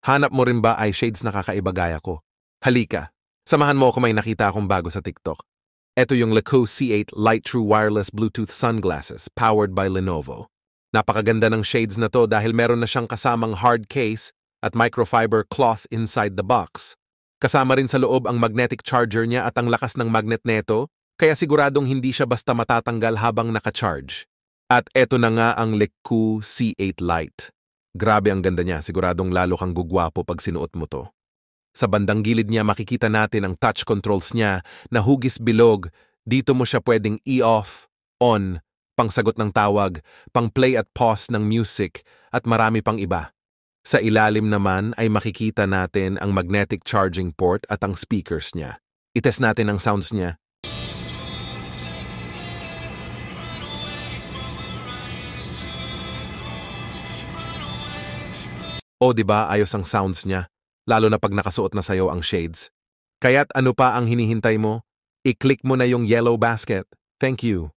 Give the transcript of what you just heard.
Hanap mo rin ba eye shades na kakaiba gaya ko? Halika, samahan mo ako may nakita akong bago sa TikTok. Ito yung Lacoste C8 Light True Wireless Bluetooth Sunglasses powered by Lenovo. Napakaganda ng shades na to dahil meron na siyang kasamang hard case at microfiber cloth inside the box. Kasama rin sa loob ang magnetic charger niya at ang lakas ng magnet neto, kaya siguradong hindi siya basta matatanggal habang naka-charge. At eto na nga ang Lacoste C8 Lite. Grabe ang ganda niya, siguradong lalo kang gugwapo pag sinuot mo to. Sa bandang gilid niya makikita natin ang touch controls niya na hugis bilog. Dito mo siya pwedeng i-off, on, pangsagot ng tawag, pang-play at pause ng music, at marami pang iba. Sa ilalim naman ay makikita natin ang magnetic charging port at ang speakers niya. Itest natin ang sounds niya. O diba ayos ang sounds niya, lalo na pag nakasuot na sayo ang shades. Kaya't ano pa ang hinihintay mo? I-click mo na yung yellow basket. Thank you.